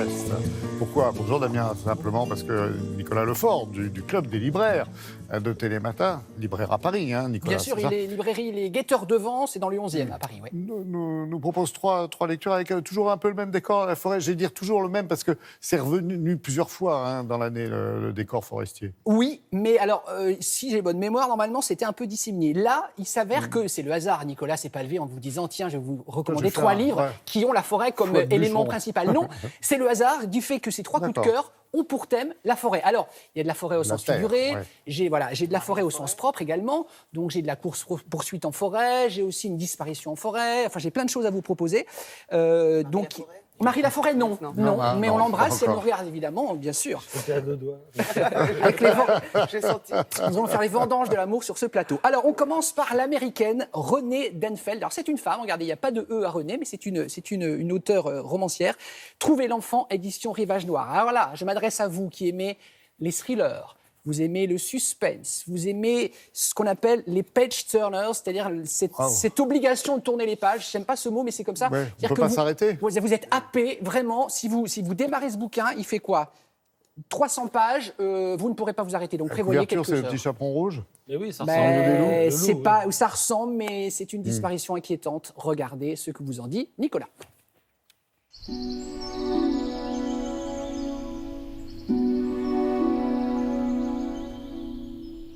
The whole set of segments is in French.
Forest. Pourquoi? Bonjour Damien, simplement parce que Nicolas Lefort, du Club des libraires de Télématin, libraire à Paris, hein, Nicolas. Bien sûr, il est librairie Les Guetteurs de Vent, c'est dans le 11e à Paris. Oui. Nous propose trois lectures avec toujours un peu le même décor, la forêt. Je vais dire toujours le même parce que c'est revenu plusieurs fois hein, dans l'année, le décor forestier. Oui, mais alors, si j'ai bonne mémoire, normalement, c'était un peu disséminé. Là, il s'avère que c'est le hasard. Nicolas s'est pas levé en vous disant, tiens, je vais vous recommander 3 livres qui ont la forêt comme élément principal. Non, c'est le hasard du fait que ces 3 coups de cœur ont pour thème la forêt. Alors, il y a de la forêt au sens figuré, j'ai de la forêt au sens propre également, donc j'ai de la course-poursuite en forêt, j'ai aussi une disparition en forêt, enfin j'ai plein de choses à vous proposer. Marie Laforêt, non, mais on l'embrasse si elle nous regarde, évidemment, bien sûr. J'étais à 2 doigts. Avec j'ai senti. Nous allons faire les vendanges de l'amour sur ce plateau. Alors, on commence par l'américaine Renée Denfeld. Alors, c'est une femme, regardez, il n'y a pas de E à Renée, mais c'est une auteure romancière. Trouver l'enfant, édition Rivage Noir. Alors là, je m'adresse à vous qui aimez les thrillers. Vous aimez le suspense, vous aimez ce qu'on appelle les page-turners, c'est-à-dire cette obligation de tourner les pages. Je n'aime pas ce mot, mais c'est comme ça. Ouais, on ne peut pas s'arrêter. Vous êtes happé, vraiment. Si vous démarrez ce bouquin, il fait quoi 300 pages, vous ne pourrez pas vous arrêter. Donc prévoyez quelques heures. C'est le petit chaperon rouge. Mais oui, ça ressemble ça ressemble, mais c'est une disparition inquiétante. Regardez ce que vous en dit Nicolas.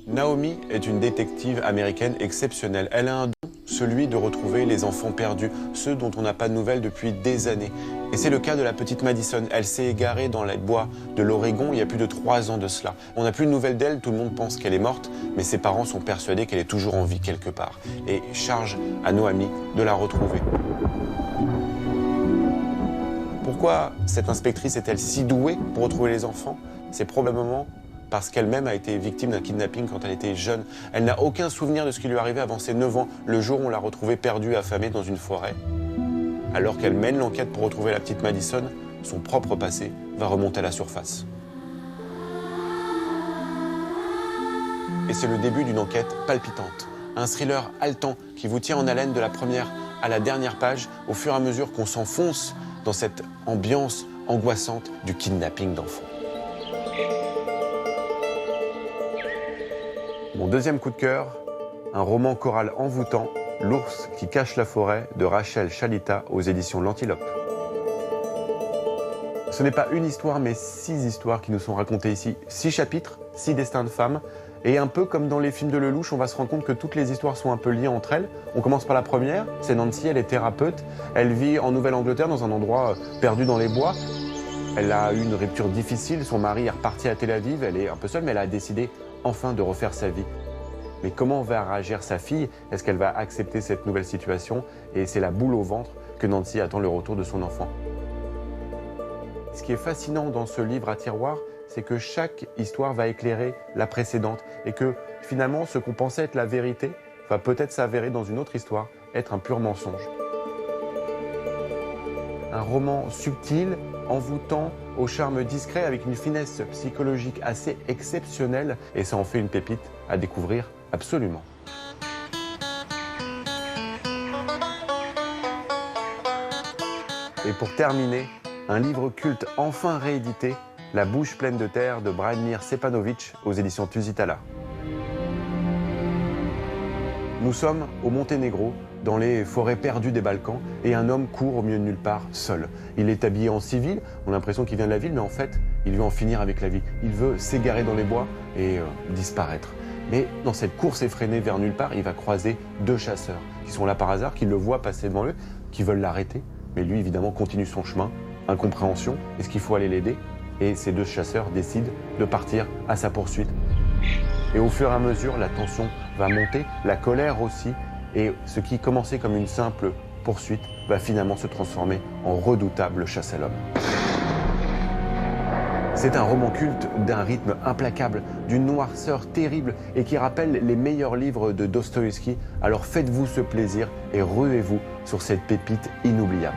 Naomi est une détective américaine exceptionnelle. Elle a un don, celui de retrouver les enfants perdus, ceux dont on n'a pas de nouvelles depuis des années. Et c'est le cas de la petite Madison. Elle s'est égarée dans les bois de l'Oregon il y a plus de 3 ans de cela. On n'a plus de nouvelles d'elle, tout le monde pense qu'elle est morte, mais ses parents sont persuadés qu'elle est toujours en vie quelque part. Et charge à Naomi de la retrouver. Pourquoi cette inspectrice est-elle si douée pour retrouver les enfants? C'est probablement parce qu'elle-même a été victime d'un kidnapping quand elle était jeune. Elle n'a aucun souvenir de ce qui lui arrivait avant ses 9 ans, le jour où on l'a retrouvée perdue, affamée dans une forêt. Alors qu'elle mène l'enquête pour retrouver la petite Madison, son propre passé va remonter à la surface. Et c'est le début d'une enquête palpitante. Un thriller haletant qui vous tient en haleine de la première à la dernière page, au fur et à mesure qu'on s'enfonce dans cette ambiance angoissante du kidnapping d'enfants. Mon deuxième coup de cœur, un roman choral envoûtant, L'ours qui cache la forêt de Rachel Chalita aux éditions L'Antilope. Ce n'est pas une histoire, mais 6 histoires qui nous sont racontées ici. 6 chapitres, 6 destins de femmes. Et un peu comme dans les films de Lelouch, on va se rendre compte que toutes les histoires sont un peu liées entre elles. On commence par la première, c'est Nancy, elle est thérapeute. Elle vit en Nouvelle-Angleterre dans un endroit perdu dans les bois. Elle a eu une rupture difficile, son mari est reparti à Tel Aviv, elle est un peu seule, mais elle a décidé enfin de refaire sa vie. Mais comment va réagir sa fille? Est-ce qu'elle va accepter cette nouvelle situation? Et c'est la boule au ventre que Nancy attend le retour de son enfant. Ce qui est fascinant dans ce livre à tiroir, c'est que chaque histoire va éclairer la précédente et que finalement ce qu'on pensait être la vérité va peut-être s'avérer dans une autre histoire être un pur mensonge. Un roman subtil, envoûtant, au charme discret, avec une finesse psychologique assez exceptionnelle, et ça en fait une pépite à découvrir absolument. Et pour terminer, un livre culte enfin réédité, La bouche pleine de terre de Branimir Stepanović aux éditions Tusitala. Nous sommes au Monténégro, dans les forêts perdues des Balkans, et un homme court au milieu de nulle part, seul. Il est habillé en civil, on a l'impression qu'il vient de la ville, mais en fait, il veut en finir avec la vie. Il veut s'égarer dans les bois et disparaître. Mais dans cette course effrénée vers nulle part, il va croiser 2 chasseurs, qui sont là par hasard, qui le voient passer devant eux, qui veulent l'arrêter. Mais lui, évidemment, continue son chemin. Incompréhension, est-ce qu'il faut aller l'aider? Et ces 2 chasseurs décident de partir à sa poursuite. Et au fur et à mesure, la tension va monter, la colère aussi, et ce qui commençait comme une simple poursuite va finalement se transformer en redoutable chasse à l'homme. C'est un roman culte d'un rythme implacable, d'une noirceur terrible et qui rappelle les meilleurs livres de Dostoïevski. Alors faites-vous ce plaisir et ruez-vous sur cette pépite inoubliable.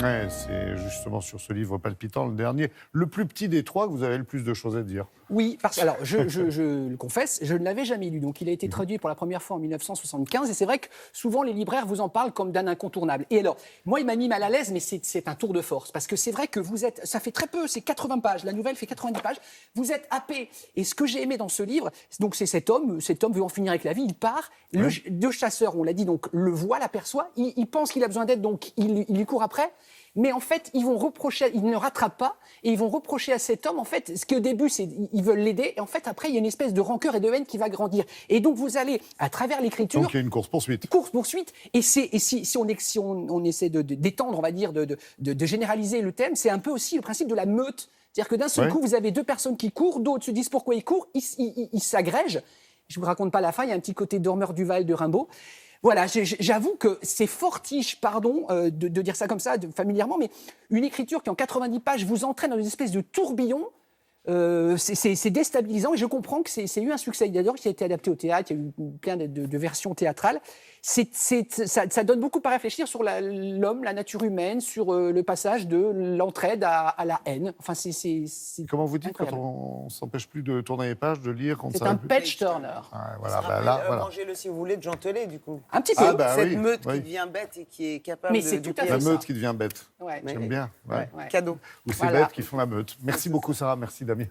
Ouais, c'est justement sur ce livre palpitant, le dernier, le plus petit des trois, que vous avez le plus de choses à dire. Oui, parce que, alors, je le confesse, je ne l'avais jamais lu. Donc, il a été traduit pour la première fois en 1975. Et c'est vrai que souvent, les libraires vous en parlent comme d'un incontournable. Et alors, moi, il m'a mis mal à l'aise, mais c'est un tour de force. Parce que c'est vrai que ça fait très peu, c'est 80 pages. La nouvelle fait 90 pages. Vous êtes happé. Et ce que j'ai aimé dans ce livre, donc, c'est cet homme veut en finir avec la vie. Il part. Deux chasseurs, on l'a dit, donc, le voit, l'aperçoit. Il pense qu'il a besoin d'aide, donc, il lui court après. Mais en fait, ils ne rattrapent pas et ils vont reprocher à cet homme, en fait, ce qu'au début, ils veulent l'aider. Et en fait, après, il y a une espèce de rancœur et de haine qui va grandir. Et donc, vous allez, à travers l'écriture... Donc, il y a une course-poursuite. Course-poursuite. Et si on essaie d'étendre, on va dire, de généraliser le thème, c'est un peu aussi le principe de la meute. C'est-à-dire que d'un seul coup, vous avez deux personnes qui courent, d'autres se disent pourquoi ils courent, ils s'agrègent. Je ne vous raconte pas la fin, il y a un petit côté dormeur du Val de Rimbaud. Voilà, j'avoue que c'est fortiche, pardon de dire ça comme ça, familièrement, mais une écriture qui, en 90 pages, vous entraîne dans une espèce de tourbillon, c'est déstabilisant, et je comprends que c'est eu un succès. D'ailleurs, qui a été adapté au théâtre, il y a eu plein de versions théâtrales. Ça donne beaucoup à réfléchir sur l'homme, la nature humaine, sur le passage de l'entraide à la haine. Enfin, c'est Comment vous dites incroyable. quand on ne s'empêche plus de tourner les pages, de lire C'est un page-turner. Ah, voilà, Voilà. Mangez-le si vous voulez de Jean Telet, du coup. Un petit peu. Cette meute qui devient bête et qui est capable Mais c'est tout à fait la ça. meute qui devient bête. Ouais. J'aime bien. Ouais. Ouais. Cadeau. Ou c'est Voilà. bêtes qui font la meute. Merci beaucoup, Sarah. Merci, Damien.